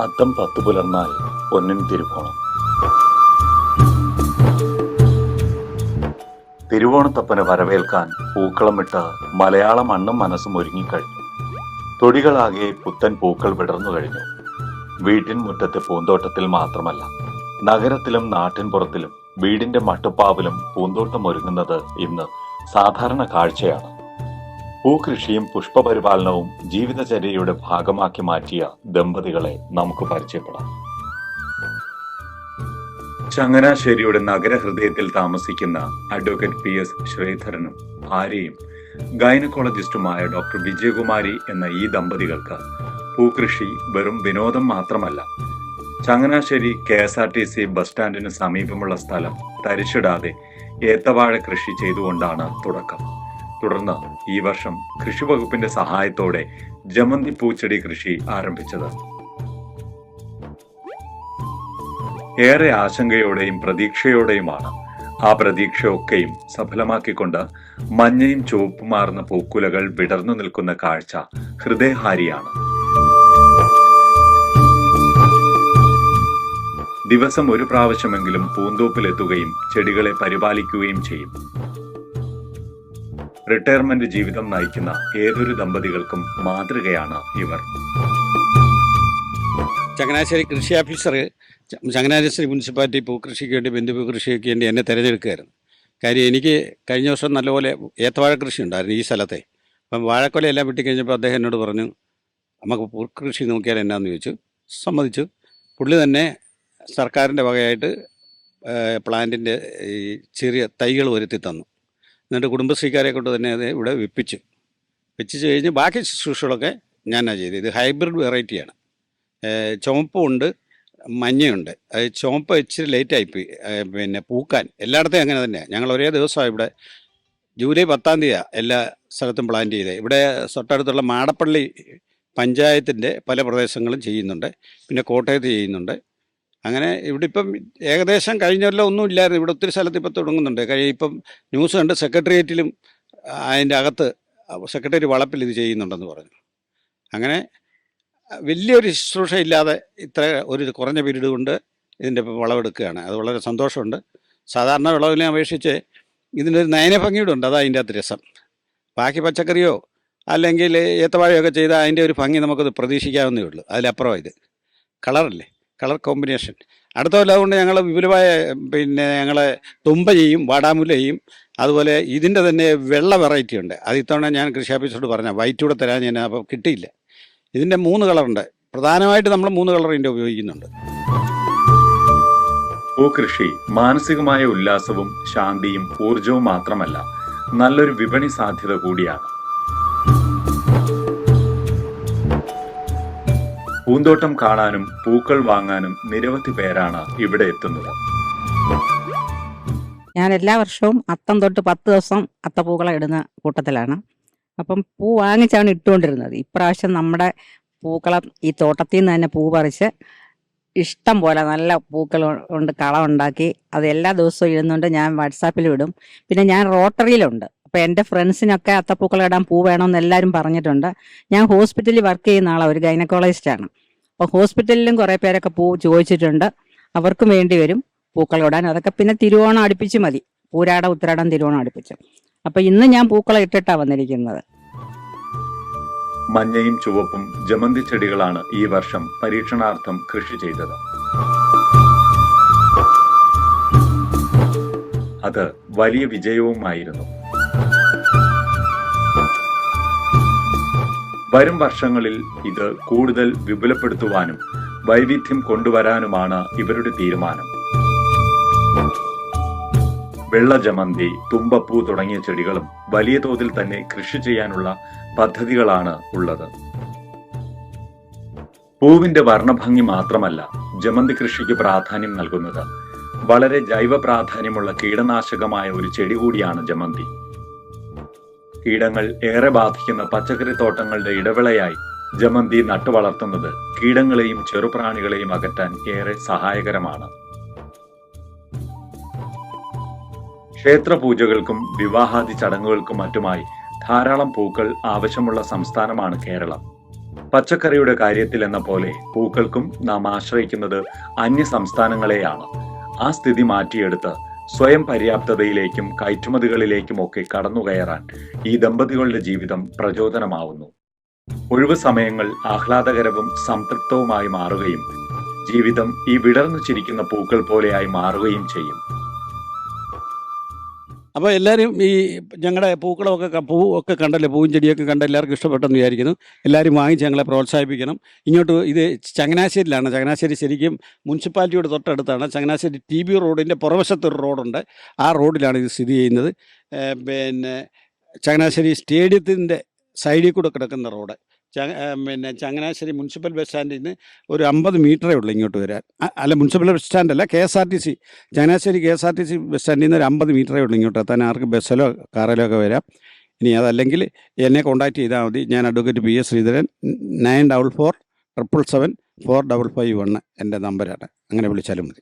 അത്തം 10 പുലർന്നാൽ പൊന്നിൻ തിരുവോണം. തിരുവോണത്തപ്പനെ വരവേൽക്കാൻ പൂക്കളമിട്ട് മലയാള മണ്ണും മനസ്സും ഒരുങ്ങിക്കഴിഞ്ഞു. തൊടികളാകെ പുത്തൻ പൂക്കൾ വിടർന്നു കഴിഞ്ഞു. വീട്ടിൻ മുറ്റത്തെ പൂന്തോട്ടത്തിൽ മാത്രമല്ല, നഗരത്തിലും നാട്ടിൻപുറത്തിലും വീടിന്റെ മട്ടുപ്പാവിലും പൂന്തോട്ടം ഒരുങ്ങുന്നത് ഇന്ന് സാധാരണ കാഴ്ചയാണ്. പൂകൃഷിയും പുഷ്പപരിപാലനവും ജീവിതചര്യയുടെ ഭാഗമാക്കി മാറ്റിയ ദമ്പതികളെ നമുക്ക് പരിചയപ്പെടാം. ചങ്ങനാശ്ശേരിയുടെ നഗരഹൃദയത്തിൽ താമസിക്കുന്ന അഡ്വക്കേറ്റ് PS ശ്രീധരനും ഭാര്യയും ഗൈനക്കോളജിസ്റ്റുമായ ഡോക്ടർ വിജയകുമാരി എന്ന ഈ ദമ്പതികൾക്ക് പൂകൃഷി വെറും വിനോദം മാത്രമല്ല. ചങ്ങനാശ്ശേരി KSRTC ബസ് സ്റ്റാൻഡിന് സമീപമുള്ള സ്ഥലം തരിച്ചിടാതെ ഏത്തവാഴ കൃഷി ചെയ്തുകൊണ്ടാണ് തുടക്കം. തുടർന്ന് ഈ വർഷം കൃഷിവകുപ്പിന്റെ സഹായത്തോടെ ജമന്തി പൂച്ചെടി കൃഷി ആരംഭിച്ചത്. ഏറെ ആശങ്കയോടെയും പ്രതീക്ഷയോടെയുമാണ് ആ പ്രതീക്ഷയൊക്കെയും സഫലമാക്കിക്കൊണ്ട് മഞ്ഞയും ചുവപ്പുമാർന്ന പൂക്കുലകൾ വിടർന്നു നിൽക്കുന്ന കാഴ്ച ഹൃദയഹാരിയാണ്. ദിവസം ഒരു പ്രാവശ്യമെങ്കിലും പൂന്തോപ്പിലെത്തുകയും ചെടികളെ പരിപാലിക്കുകയും ചെയ്യും. റിട്ടയർമെന്റ് ജീവിതം നയിക്കുന്ന ഏതൊരു ദമ്പതികൾക്കും മാതൃകയാണ് ഇവർ. ചങ്ങനാശ്ശേരി കൃഷി ഓഫീസർ ചങ്ങനാശ്ശേരി മുനിസിപ്പാലിറ്റി പൂക്കൃഷിക്ക് വേണ്ടി ബന്ധു കൃഷിക്ക് വേണ്ടി എന്നെ തിരഞ്ഞെടുക്കുകയായിരുന്നു. കാര്യം എനിക്ക് കഴിഞ്ഞ വർഷം നല്ലപോലെ ഏത്തവാഴ കൃഷി ഉണ്ടായിരുന്നു ഈ സ്ഥലത്തെ. അപ്പം വാഴക്കൊലയെല്ലാം വെട്ടിക്കഴിഞ്ഞപ്പോൾ അദ്ദേഹം എന്നോട് പറഞ്ഞു, നമുക്ക് പൂക്കൃഷി നോക്കിയാൽ എന്നാന്ന് ചോദിച്ചു. സമ്മതിച്ചു. പുള്ളി തന്നെ സർക്കാരിൻ്റെ വകയായിട്ട് പ്ലാന്റിൻ്റെ ഈ ചെറിയ തൈകൾ വരുത്തി തന്നു. എന്നിട്ട് കുടുംബശ്രീക്കാരെ കൊണ്ട് തന്നെ അത് ഇവിടെ വെപ്പിച്ചു കഴിഞ്ഞ് ബാക്കി ശുശ്രൂഷകളൊക്കെ ഞാനാണ് ചെയ്തത്. ഇത് ഹൈബ്രിഡ് വെറൈറ്റിയാണ്. ചുവപ്പുണ്ട്, മഞ്ഞയുണ്ട്. അത് ചുവപ്പ് ഇച്ചിരി ലേറ്റായിപ്പോയി പിന്നെ പൂക്കാൻ. എല്ലായിടത്തും അങ്ങനെ തന്നെയാണ്. ഞങ്ങൾ ഒരേ ദിവസമാണ് ഇവിടെ ജൂലൈ 10 എല്ലാ സ്ഥലത്തും പ്ലാന്റ് ചെയ്തത്. ഇവിടെ തൊട്ടടുത്തുള്ള മാടപ്പള്ളി പഞ്ചായത്തിൻ്റെ പല പ്രദേശങ്ങളും ചെയ്യുന്നുണ്ട്, പിന്നെ കോട്ടയത്ത് ചെയ്യുന്നുണ്ട്. അങ്ങനെ ഇവിടെ ഇപ്പം ഏകദേശം കഴിഞ്ഞല്ലോ ഒന്നും ഇല്ലായിരുന്നു. ഇവിടെ ഒത്തിരി സ്ഥലത്ത് ഇപ്പം തുടങ്ങുന്നുണ്ട്. ഇപ്പം ന്യൂസ് കണ്ട് സെക്രട്ടേറിയറ്റിലും അതിൻ്റെ അകത്ത് സെക്രട്ടേറിയറ്റ് വളപ്പിൽ ഇത് ചെയ്യുന്നുണ്ടെന്ന് പറഞ്ഞു. അങ്ങനെ വലിയൊരു ശുശ്രൂഷ ഇല്ലാതെ ഇത്ര ഒരു കുറഞ്ഞ പീരീഡ് കൊണ്ട് ഇതിൻ്റെ വിളവെടുക്കുകയാണ്. അത് വളരെ സന്തോഷമുണ്ട്. സാധാരണ വിളവിനെ അപേക്ഷിച്ച് ഇതിൻ്റെ ഒരു നയനഭംഗിയുടെ ഉണ്ട്. അതാ അതിൻ്റെ അകത്ത് രസം. ബാക്കി പച്ചക്കറിയോ അല്ലെങ്കിൽ ഏത്തവാഴയൊക്കെ ചെയ്താൽ അതിൻ്റെ ഒരു ഭംഗി നമുക്കത് പ്രതീക്ഷിക്കാവുന്നേ ഉള്ളൂ. അതിലപ്പുറം ഇത് കളറല്ലേ, കളർ കോമ്പിനേഷൻ. അടുത്ത കൊല്ലം അതുകൊണ്ട് ഞങ്ങൾ വിപുലമായ ഞങ്ങളെ തുമ്പ ചെയ്യും, വാടാമുല്ല ചെയ്യും. അതുപോലെ ഇതിൻ്റെ തന്നെ വെള്ള വെറൈറ്റി ഉണ്ട്. അത് ഇത്തവണ ഞാൻ കൃഷി ഓഫീസറോട് പറഞ്ഞ വൈറ്റ് കൂടെ തരാൻ ഞാൻ അപ്പോൾ കിട്ടിയില്ല. ഇതിൻ്റെ 3 കളറുണ്ട്. പ്രധാനമായിട്ട് നമ്മൾ 3 കളർ ഇതിൻ്റെ ഉപയോഗിക്കുന്നുണ്ട്. പൂകൃഷി മാനസികമായ ഉല്ലാസവും ശാന്തിയും ഊർജവും മാത്രമല്ല, നല്ലൊരു വിപണി സാധ്യത കൂടിയാണ്. പൂന്തോട്ടം കാണാനും പൂക്കൾ വാങ്ങാനും നിരവധി പേരാണ് ഇവിടെ എത്തുന്നത്. ഞാൻ എല്ലാ വർഷവും അത്തം തൊട്ട് 10 ദിവസം അത്തപ്പൂക്കളം ഇടുന്ന കൂട്ടത്തിലാണ്. അപ്പം പൂ വാങ്ങിച്ചാണ് ഇട്ടുകൊണ്ടിരുന്നത്. ഇപ്രാവശ്യം നമ്മുടെ പൂക്കളം ഈ തോട്ടത്തിൽ നിന്ന് തന്നെ പൂ പറിച്ച് ഇഷ്ടം പോലെ നല്ല പൂക്കൾ കൊണ്ട് കളം ഉണ്ടാക്കി അത് എല്ലാ ദിവസവും ഇടുന്നുണ്ട്. ഞാൻ വാട്സാപ്പിൽ ഇടും. പിന്നെ ഞാൻ റോട്ടറിയിലുണ്ട്. അപ്പോൾ എൻ്റെ ഫ്രണ്ട്സിനൊക്കെ അത്തപ്പൂക്കളം ഇടാൻ പൂ വേണമെന്ന് എല്ലാവരും പറഞ്ഞിട്ടുണ്ട്. ഞാൻ ഹോസ്പിറ്റലിൽ വർക്ക് ചെയ്യുന്ന ആളാണ്, ഒരു ഗൈനക്കോളജിസ്റ്റാണ്. അപ്പോൾ ഹോസ്പിറ്റലിലും കുറേ പേരൊക്കെ പൂ ചോദിച്ചിട്ടുണ്ട്. അവർക്കും വേണ്ടി വരും പൂക്കളം ഇടാൻ. അതൊക്കെ പിന്നെ തിരുവോണം അടുപ്പിച്ച് മതി, പൂരാടം ഉത്രാടം തിരുവോണം അടുപ്പിച്ച്. അപ്പോൾ ഇന്ന് ഞാൻ പൂക്കളം ഇട്ടിട്ടാണ് വന്നിരിക്കുന്നത്. മഞ്ഞയും ചുവപ്പും ജമന്തി ചെടികളാണ് ഈ വർഷം പരീക്ഷണാർത്ഥം കൃഷി ചെയ്തത്. അത് വലിയ വിജയവുമായിരുന്നു. വരും വർഷങ്ങളിൽ ഇത് കൂടുതൽ വിപുലപ്പെടുത്തുവാനും വൈവിധ്യം കൊണ്ടുവരാനുമാണ് ഇവരുടെ തീരുമാനം. വെള്ള ജമന്തി, തുമ്പപ്പൂ തുടങ്ങിയ ചെടികളും വലിയ തോതിൽ തന്നെ കൃഷി ചെയ്യാനുള്ള പദ്ധതികളാണ് ഉള്ളത്. പൂവിന്റെ വർണ്ണഭംഗി മാത്രമല്ല ജമന്തി കൃഷിക്ക് പ്രാധാന്യം നൽകുന്നത്. വളരെ ജൈവ പ്രാധാന്യമുള്ള കീടനാശകമായ ഒരു ചെടി കൂടിയാണ് ജമന്തി. കീടങ്ങൾ ഏറെ ബാധിക്കുന്ന പച്ചക്കറി തോട്ടങ്ങളുടെ ഇടവിളയായി ജമന്തി നട്ടുവളർത്തുന്നത് കീടങ്ങളെയും ചെറുപ്രാണികളെയും അകറ്റാൻ ഏറെ സഹായകരമാണ്. ക്ഷേത്രപൂജകൾക്കും വിവാഹാദി ചടങ്ങുകൾക്കും മറ്റുമായി ധാരാളം പൂക്കൾ ആവശ്യമുള്ള സംസ്ഥാനമാണ് കേരളം. പച്ചക്കറിയുടെ കാര്യത്തിലെന്ന പോലെ പൂക്കൾക്കും നാം ആശ്രയിക്കുന്നത് അന്യ സംസ്ഥാനങ്ങളെയാണ്. ആ സ്ഥിതി മാറ്റിയെടുത്ത് സ്വയം പര്യാപ്തതയിലേക്കും കയറ്റുമതികളിലേക്കുമൊക്കെ കടന്നുകയറാൻ ഈ ദമ്പതികളുടെ ജീവിതം പ്രചോദനമാവുന്നു. ഒഴിവു സമയങ്ങൾ ആഹ്ലാദകരവും സംതൃപ്തവുമായി മാറുകയും ജീവിതം ഈ വിടർന്നു ചിരിക്കുന്ന പൂക്കൾ പോലെയായി മാറുകയും ചെയ്യും. അപ്പോൾ എല്ലാവരും ഈ ഞങ്ങളുടെ പൂവൊക്കെ കണ്ടല്ലേ, പൂവും ചെടിയൊക്കെ കണ്ട് എല്ലാവർക്കും ഇഷ്ടപ്പെട്ടെന്ന് വിചാരിക്കുന്നു. എല്ലാവരും വാങ്ങിച്ച് ഞങ്ങളെ പ്രോത്സാഹിപ്പിക്കണം. ഇങ്ങോട്ട് ഇത് ചങ്ങനാശ്ശേരിയിലാണ്. ചങ്ങനാശ്ശേരി ശരിക്കും മുനിസിപ്പാലിറ്റിയോട് തൊട്ടടുത്താണ്. ചങ്ങനാശ്ശേരി TB റോഡിൻ്റെ പുറവശത്തൊരു റോഡുണ്ട്. ആ റോഡിലാണ് ഇത് സ്ഥിതി ചെയ്യുന്നത്. പിന്നെ ചങ്ങനാശ്ശേരി സ്റ്റേഡിയത്തിൻ്റെ സൈഡിൽ കൂടെ കിടക്കുന്ന റോഡ്. പിന്നെ ചങ്ങനാശ്ശേരി മുനിസിപ്പൽ ബസ് സ്റ്റാൻഡിൽ നിന്ന് ഒരു 50 മീറ്ററേ ഉള്ളൂ ഇങ്ങോട്ട് വരാൻ. അല്ല, മുനിസിപ്പൽ ബസ് സ്റ്റാൻഡല്ല, KSRTC ചങ്ങനാശ്ശേരി KSRTC ബസ് സ്റ്റാൻഡിൽ നിന്ന് ഒരു 50 മീറ്ററേ ഉള്ളൂ ഇങ്ങോട്ട് എത്താൻ. ആർക്ക് ബസ്സിലോ കാറിലോ ഒക്കെ വരാം. ഇനി അതല്ലെങ്കിൽ എന്നെ കോൺടാക്റ്റ് ചെയ്താൽ മതി. ഞാൻ അഡ്വക്കേറ്റ് PS ശ്രീധരൻ. 9447774551 എൻ്റെ നമ്പറാണ്. അങ്ങനെ വിളിച്ചാലും മതി.